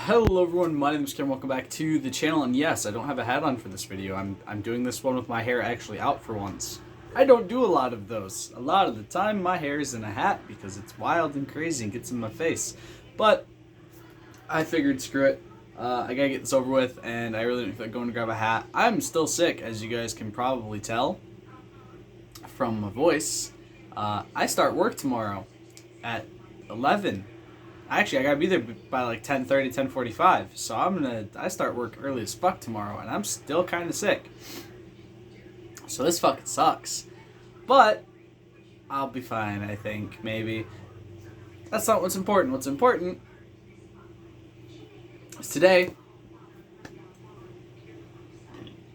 Hello everyone, my name is Kemp. Welcome back to the channel, and yes, I don't have a hat on for this video. I'm doing this one with my hair actually out for once. I don't do a lot of those. A lot of the time my hair is in a hat because it's wild and crazy and gets in my face. But I figured screw it. I gotta get this over with, and I really don't feel like going to grab a hat. I'm still sick, as you guys can probably tell from my voice. I start work tomorrow at 11. Actually, I gotta be there by like 10:30, 10:45. So I start work early as fuck tomorrow, and I'm still kind of sick. So this fucking sucks. But I'll be fine, I think, maybe. That's not what's important. What's important is today.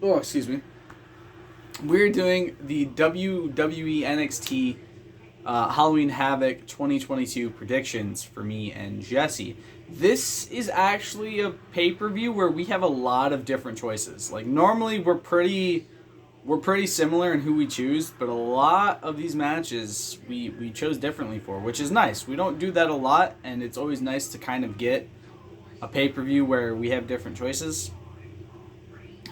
Oh, excuse me. We're doing the WWE NXT Halloween Havoc 2022 predictions for me and Jesse. This is actually a pay-per-view where we have a lot of different choices. Like normally we're pretty similar in who we choose, but a lot of these matches we chose differently for, which is nice. We don't do that a lot, and it's always nice to kind of get a pay-per-view where we have different choices.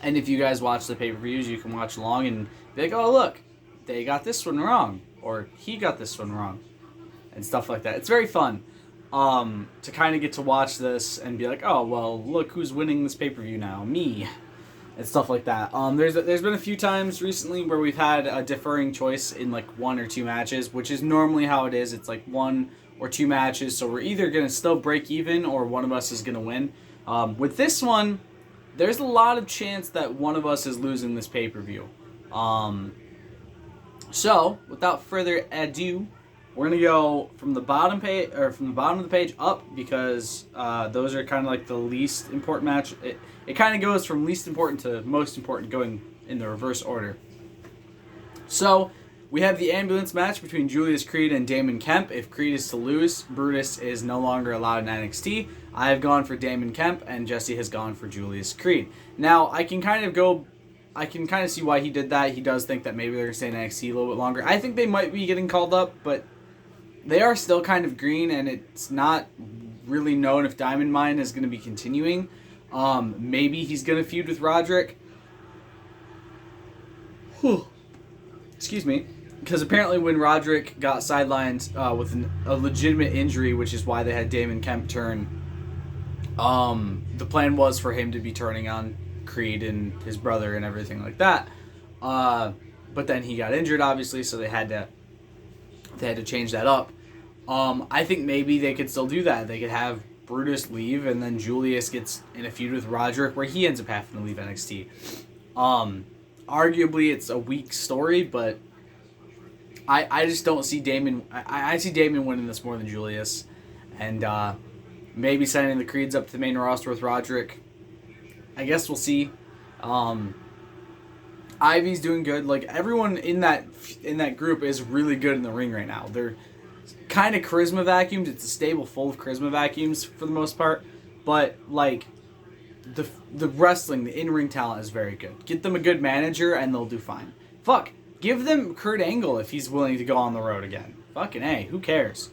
And if you guys watch the pay-per-views, you can watch along and be like, oh look, they got this one wrong. Or he got this one wrong, and stuff like that. It's very fun to kind of get to watch this and be like, oh, well, look who's winning this pay-per-view now, me, and stuff like that. There's been a few times recently where we've had a differing choice in like one or two matches, which is normally how it is. It's like one or two matches, so we're either going to still break even or one of us is going to win. With this one, there's a lot of chance that one of us is losing this pay-per-view. So, without further ado, we're gonna go from the bottom page or from the bottom of the page up because those are kind of like the least important match. It kind of goes from least important to most important, going in the reverse order. So, we have the ambulance match between Julius Creed and Damon Kemp. If Creed is to lose, Brutus is no longer allowed in NXT. I have gone for Damon Kemp, and Jesse has gone for Julius Creed. Now, I can kind of see why he did that. He does think that maybe they're going to stay in NXT a little bit longer. I think they might be getting called up, but they are still kind of green, and it's not really known if Diamond Mine is going to be continuing. Maybe he's going to feud with Roderick. Excuse me. Because apparently when Roderick got sidelined with a legitimate injury, which is why they had Damon Kemp turn, the plan was for him to be turning on Creed and his brother and everything like that, but then he got injured, obviously, so they had to change that up. I think maybe they could still do that. They could have Brutus leave, and then Julius gets in a feud with Roderick, where he ends up having to leave NXT. Arguably, it's a weak story, but I just don't see Damon. I see Damon winning this more than Julius, and maybe sending the Creeds up to the main roster with Roderick. I guess we'll see. Ivy's doing good. Like everyone in that group is really good in the ring right now. They're kind of charisma vacuums. It's a stable full of charisma vacuums for the most part. But like the wrestling, the in-ring talent is very good. Get them a good manager and they'll do fine. Fuck. Give them Kurt Angle if he's willing to go on the road again. Fucking A. Who cares?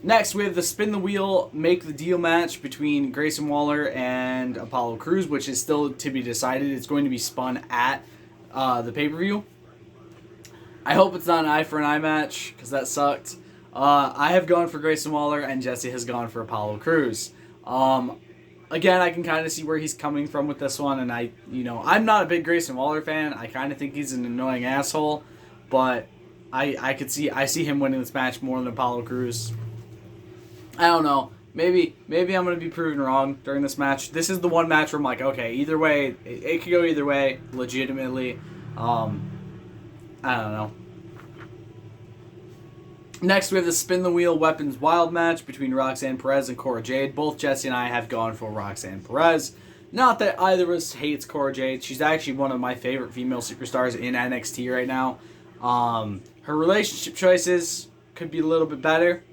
Next, we have the Spin the Wheel, Make the Deal match between Grayson Waller and Apollo Crews, which is still to be decided. It's going to be spun at the pay-per-view. I hope it's not an eye for an eye match, because that sucked. I have gone for Grayson Waller, and Jesse has gone for Apollo Crews. Again, I can kind of see where he's coming from with this one, and I'm not a big Grayson Waller fan. I kind of think he's an annoying asshole, but I see him winning this match more than Apollo Crews. I don't know. Maybe I'm going to be proven wrong during this match. This is the one match where I'm like, okay, either way, it could go either way, legitimately. I don't know. Next, we have the Spin the Wheel Weapons Wild match between Roxanne Perez and Cora Jade. Both Jesse and I have gone for Roxanne Perez. Not that either of us hates Cora Jade. She's actually one of my favorite female superstars in NXT right now. Her relationship choices could be a little bit better.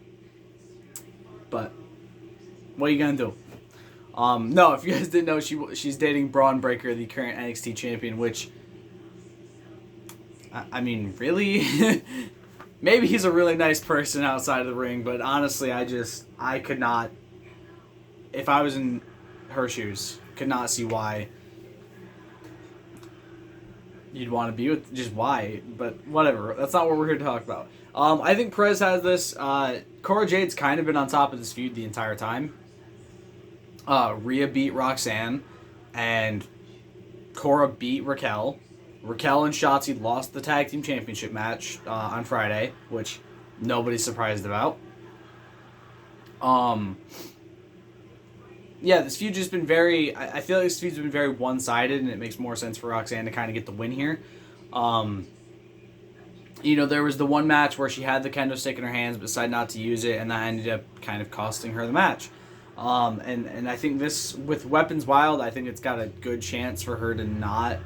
But what are you gonna do? No, if you guys didn't know, she's dating Brawn Borreca, the current NXT champion. Which, I mean, really, maybe he's a really nice person outside of the ring, but honestly, I could not. If I was in her shoes. Could not see why you'd want to be with, just why, but whatever. That's not what we're here to talk about. I think Perez has this. Cora Jade's kind of been on top of this feud the entire time. Rhea beat Roxanne, and Cora beat Raquel. Raquel and Shotzi lost the tag team championship match on Friday, which nobody's surprised about. Yeah, this feud just been very... I feel like this feud's been very one-sided, and it makes more sense for Roxanne to kind of get the win here. You know, there was the one match where she had the kendo stick in her hands, but decided not to use it, and that ended up kind of costing her the match. And I think this, with Weapons Wild, I think it's got a good chance for her to not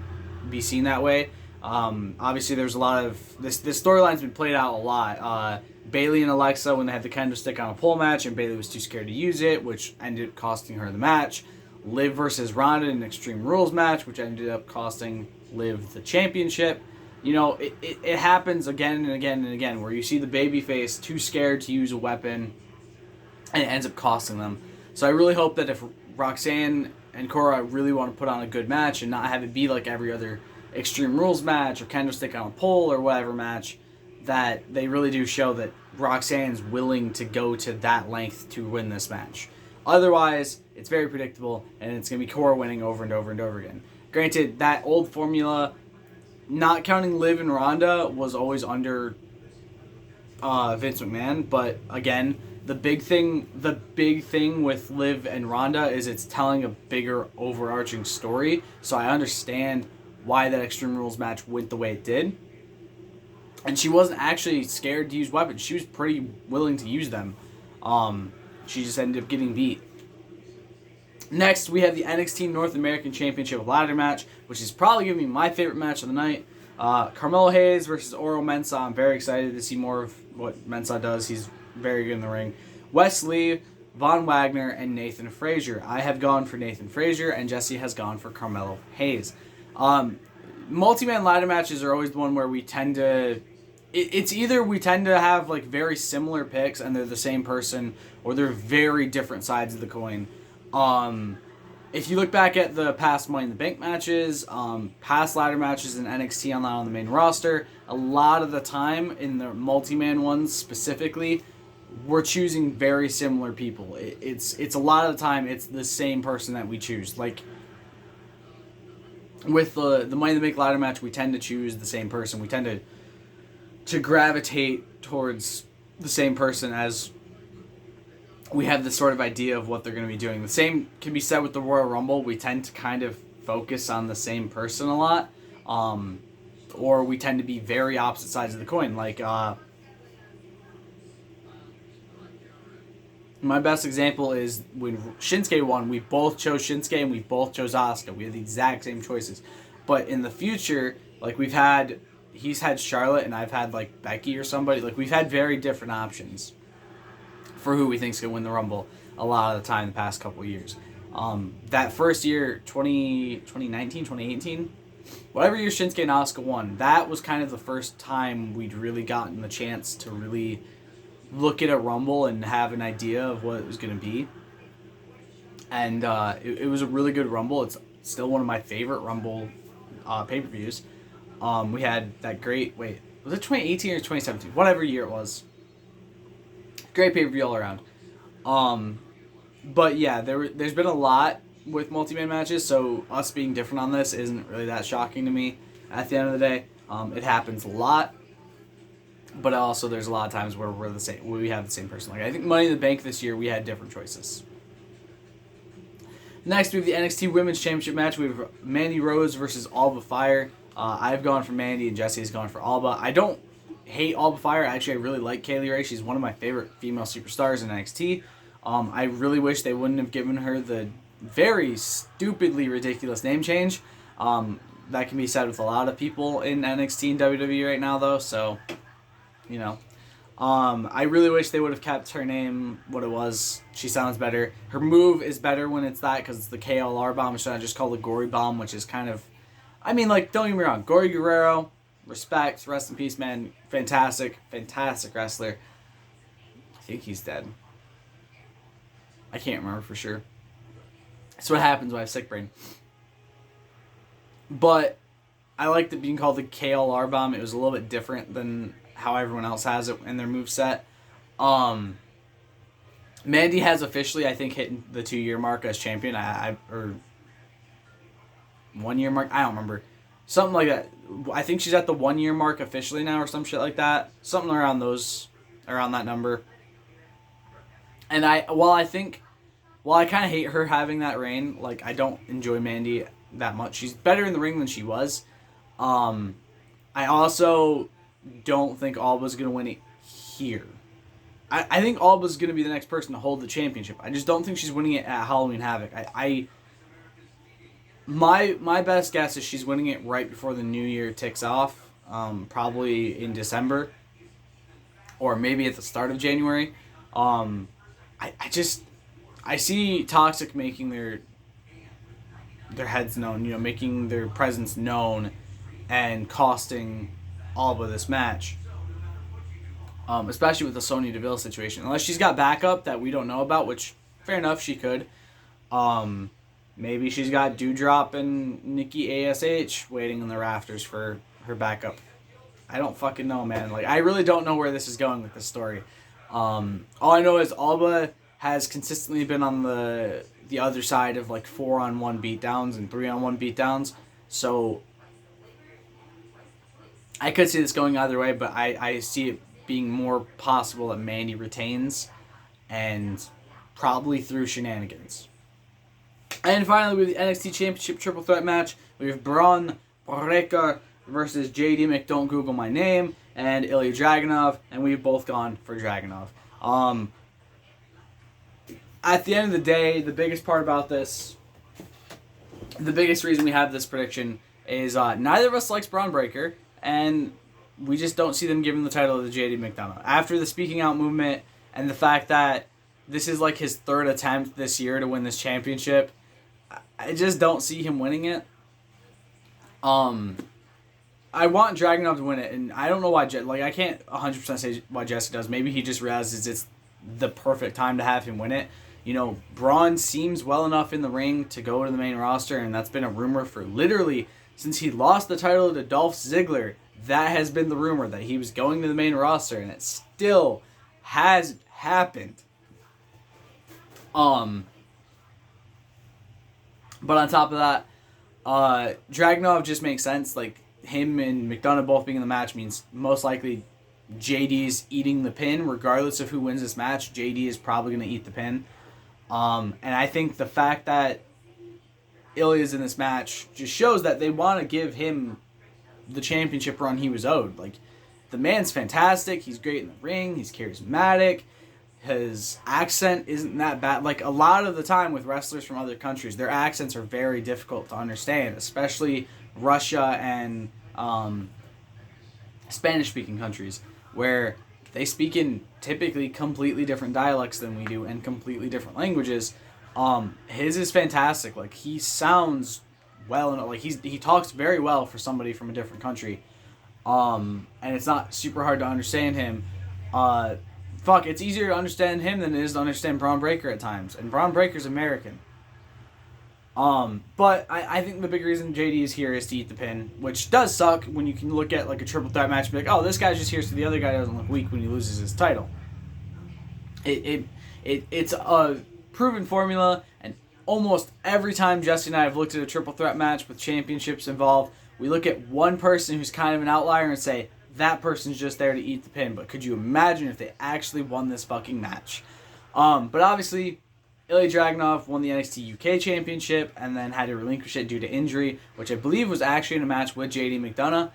be seen that way. Obviously, there's a lot of... This storyline's been played out a lot. Bayley and Alexa, when they had the kendo stick on a pole match, and Bayley was too scared to use it, which ended up costing her the match. Liv versus Ronda in an Extreme Rules match, which ended up costing Liv the championship. You know, it happens again and again and again, where you see the babyface too scared to use a weapon, and it ends up costing them. So I really hope that if Roxanne and Cora really want to put on a good match and not have it be like every other Extreme Rules match or kendo stick on a pole or whatever match, that they really do show that Roxanne's willing to go to that length to win this match. Otherwise, it's very predictable, and it's going to be Cora winning over and over and over again. Granted, that old formula, not counting Liv and Ronda, was always under Vince McMahon, but again, the big thing with Liv and Ronda is it's telling a bigger overarching story, so I understand why that Extreme Rules match went the way it did. And she wasn't actually scared to use weapons. She was pretty willing to use them. She just ended up getting beat. Next, we have the NXT North American Championship ladder match, which is probably going to be my favorite match of the night. Carmelo Hayes versus Oro Mensa. I'm very excited to see more of what Mensa does. He's very good in the ring. Wes Lee, Von Wagner, and Nathan Frazier. I have gone for Nathan Frazier, and Jesse has gone for Carmelo Hayes. Multi-man ladder matches are always the one where we tend to... It's either we tend to have like very similar picks and they're the same person, or they're very different sides of the coin. If you look back at the past Money in the Bank matches, past ladder matches in NXT on the main roster, a lot of the time in the multi-man ones specifically, we're choosing very similar people. It's a lot of the time it's the same person that we choose. Like with the Money in the Bank ladder match, we tend to choose the same person. We tend to gravitate towards the same person as we have this sort of idea of what they're going to be doing. The same can be said with the Royal Rumble. We tend to kind of focus on the same person a lot. Or we tend to be very opposite sides of the coin. Like, my best example is when Shinsuke won, we both chose Shinsuke and we both chose Asuka. We had the exact same choices. But in the future, like he's had Charlotte and I've had like Becky or somebody. Like we've had very different options for who we think's gonna win the Rumble a lot of the time the past couple of years. That first year, 2019, 2018, whatever year Shinsuke and Asuka won, that was kind of the first time we'd really gotten the chance to really look at a Rumble and have an idea of what it was gonna be. And it was a really good Rumble. It's still one of my favorite Rumble pay-per-views. We had that great... Wait, was it 2018 or 2017? Whatever year it was. Great pay-per-view all around. But yeah, there's been a lot with multi-man matches, so us being different on this isn't really that shocking to me at the end of the day. It happens a lot. But also there's a lot of times where we're the same. We have the same person. Like I think Money in the Bank this year, we had different choices. Next, we have the NXT Women's Championship match. We have Mandy Rose versus Alba Fire. I've gone for Mandy and Jesse's gone for Alba. I don't hate Alba Fire. Actually, I really like Kaylee Ray. She's one of my favorite female superstars in NXT. I really wish they wouldn't have given her the very stupidly ridiculous name change. That can be said with a lot of people in NXT and WWE right now, though. So, you know. I really wish they would have kept her name what it was. She sounds better. Her move is better when it's that because it's the KLR bomb. It's not just called the Gory Bomb, which is kind of... I mean, like, don't get me wrong. Gory Guerrero, respect, rest in peace, man. Fantastic wrestler. I think he's dead. I can't remember for sure. That's what happens when I have sick brain. But I liked it being called the KLR bomb. It was a little bit different than how everyone else has it in their moveset. Mandy has officially, I think, hit the 2-year mark as champion. Or 1 year mark. I don't remember. Something like that. I think she's at the 1 year mark officially now, or some shit like that. Something around that number. And while I kind of hate her having that reign, like, I don't enjoy Mandy that much. She's better in the ring than she was. I also don't think Alba's gonna win it here. I think Alba's going to be the next person to hold the championship. I just don't think she's winning it at Halloween Havoc. My best guess is she's winning it right before the new year ticks off, probably in December, or maybe at the start of January. I see Toxic making their heads known, making their presence known, and costing Alba this match. Especially with the Sonya Deville situation. Unless she's got backup that we don't know about, which, fair enough, she could. Maybe she's got Doudrop and Nikki ASH waiting in the rafters for her backup. I don't fucking know, man. Like, I really don't know where this is going with this story. All I know is Alba has consistently been on the other side of, like, 4-on-1 beatdowns and 3-on-1 beatdowns. So, I could see this going either way, but I see it being more possible that Mandy retains, and probably through shenanigans. And finally, with the NXT Championship Triple Threat match, we have Brawn Borreca versus Jd Mcdonald, don't Google my name, and Ilya Dragunov, and we've both gone for Dragunov. At the end of the day, the biggest part about this, the biggest reason we have this prediction is neither of us likes Brawn Breaker, and we just don't see them giving the title to Jd Mcdonald. After the speaking out movement and the fact that this is like his third attempt this year to win this championship, I just don't see him winning it. I want Dragunov to win it, and I don't know why. I can't 100% say why Jesse does. Maybe he just realizes it's the perfect time to have him win it. Braun seems well enough in the ring to go to the main roster, and that's been a rumor for literally since he lost the title to Dolph Ziggler. That has been the rumor, that he was going to the main roster, and it still has happened. But on top of that, Dragunov just makes sense. Like, him and McDonough both being in the match means most likely JD's eating the pin. Regardless of who wins this match, JD is probably going to eat the pin. And I think the fact that Ilya's in this match just shows that they want to give him the championship run he was owed. Like, the man's fantastic. He's great in the ring. He's charismatic. His accent isn't that bad. Like, a lot of the time with wrestlers from other countries, their accents are very difficult to understand, especially Russia and Spanish-speaking countries, where they speak in typically completely different dialects than we do and completely different languages. His is fantastic. Like, he sounds well, and like he talks very well for somebody from a different country, and it's not super hard to understand him. It's easier to understand him than it is to understand Brawn Breaker at times, and Brawn Breaker's American. But I think the big reason JD is here is to eat the pin, which does suck when you can look at like a triple threat match and be like, oh, this guy's just here so the other guy doesn't look weak when he loses his title. It's a proven formula, and almost every time Jesse and I have looked at a triple threat match with championships involved, we look at one person who's kind of an outlier and say, that person's just there to eat the pin. But could you imagine if they actually won this fucking match? But obviously, Ilya Dragunov won the NXT UK Championship and then had to relinquish it due to injury, which I believe was actually in a match with Jd Mcdonald,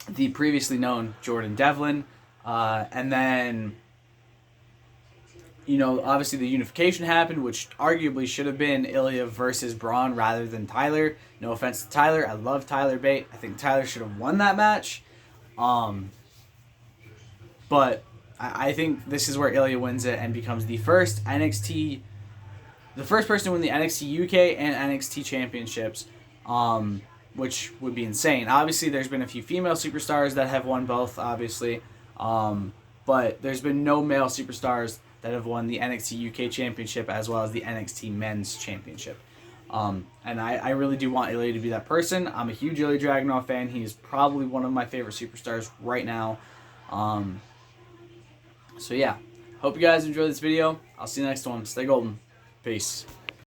the previously known Jordan Devlin. And then, obviously the unification happened, which arguably should have been Ilya versus Braun rather than Tyler. No offense to Tyler. I love Tyler Bate. I think Tyler should have won that match. But I think this is where Ilya wins it and becomes the first person to win the NXT UK and NXT championships, which would be insane. Obviously, there's been a few female superstars that have won both, obviously, but there's been no male superstars that have won the NXT UK Championship as well as the NXT Men's Championship. And I really do want Ilya to be that person. I'm a huge Ilya Dragunov fan. He is probably one of my favorite superstars right now. So yeah, hope you guys enjoyed this video. I'll see you next one. Stay golden. Peace.